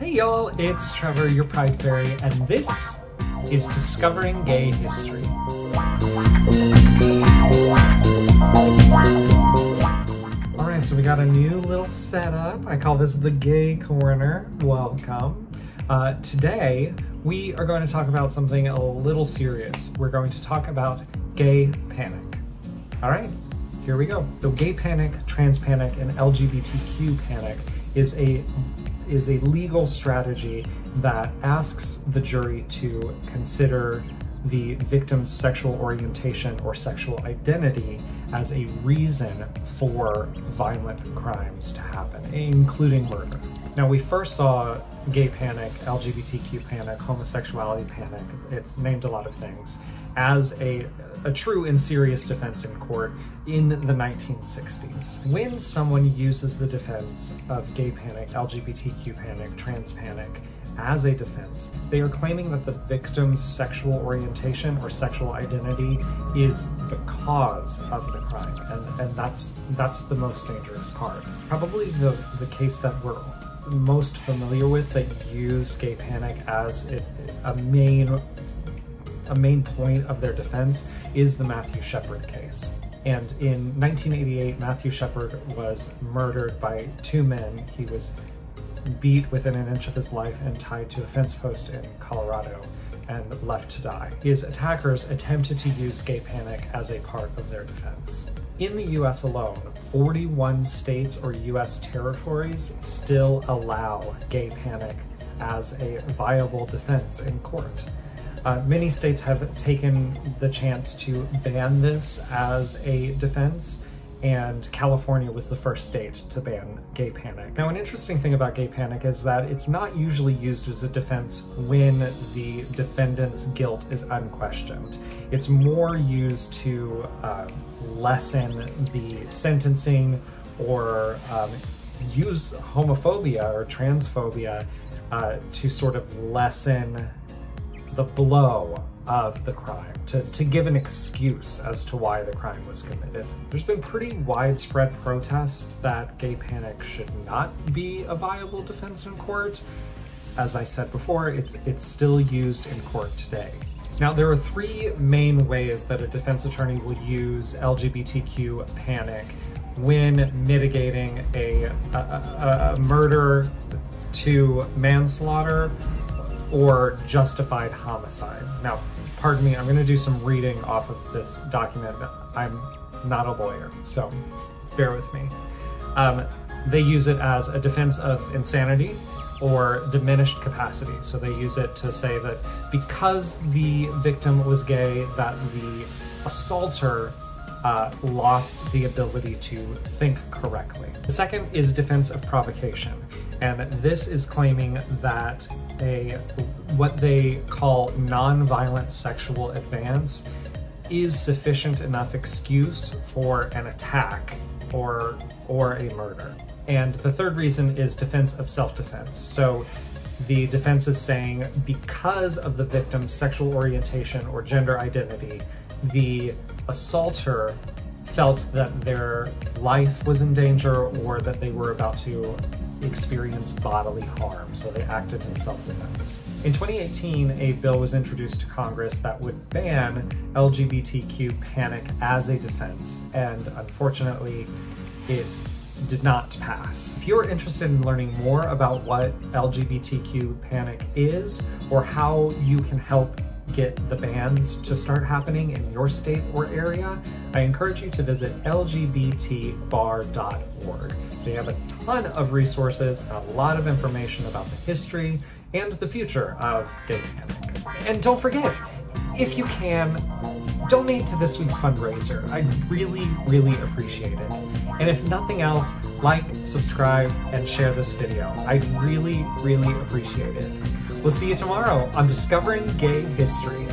Hey y'all, it's Trevor, your Pride Fairy, and this is Discovering Gay History. Alright, so we got a new little setup. I call this the Gay Corner. Welcome. Today, we are going to talk about something a little serious. We're going to talk about gay panic. Alright, here we go. So gay panic, trans panic, and LGBTQ panic is a legal strategy that asks the jury to consider the victim's sexual orientation or sexual identity as a reason for violent crimes to happen, including murder. Now, we first saw gay panic, LGBTQ panic, homosexuality panic, it's named a lot of things, as a true and serious defense in court in the 1960s. When someone uses the defense of gay panic, LGBTQ panic, trans panic as a defense, they are claiming that the victim's sexual orientation or sexual identity is the cause of the crime, and that's the most dangerous part. Probably the case that we're most familiar with that used gay panic as a main point of their defense is the Matthew Shepard case. And in 1988, Matthew Shepard was murdered by two men. He was beat within an inch of his life and tied to a fence post in Colorado and left to die. His attackers attempted to use gay panic as a part of their defense. In the US alone, 41 states or US territories still allow gay panic as a viable defense in court. Many states have taken the chance to ban this as a defense, and California was the first state to ban gay panic. Now, an interesting thing about gay panic is that it's not usually used as a defense when the defendant's guilt is unquestioned. It's more used to lessen the sentencing or use homophobia or transphobia to sort of lessen the blow of the crime, to give an excuse as to why the crime was committed. There's been pretty widespread protest that gay panic should not be a viable defense in court. As I said before, it's still used in court today. Now, there are three main ways that a defense attorney will use LGBTQ panic when mitigating a murder to manslaughter or justified homicide. Now, pardon me, I'm going to do some reading off of this document. I'm not a lawyer, so bear with me. They use it as a defense of insanity or diminished capacity. So they use it to say that because the victim was gay, that the assaulter lost the ability to think correctly. The second is defense of provocation, and this is claiming that what they call non-violent sexual advance is sufficient enough excuse for an attack or a murder. And the third reason is defense of self-defense. So the defense is saying because of the victim's sexual orientation or gender identity, the assaulter felt that their life was in danger or that they were about to experience bodily harm, so they acted in self-defense. In 2018, a bill was introduced to Congress that would ban LGBTQ panic as a defense, and unfortunately, it did not pass. If you're interested in learning more about what LGBTQ panic is or how you can help get the bans to start happening in your state or area, I encourage you to visit lgbtbar.org. They have a ton of resources and a lot of information about the history and the future of gay panic. And don't forget, if you can, donate to this week's fundraiser. I'd really, really appreciate it. And if nothing else, like, subscribe, and share this video. I'd really, really appreciate it. We'll see you tomorrow on Discovering Gay History.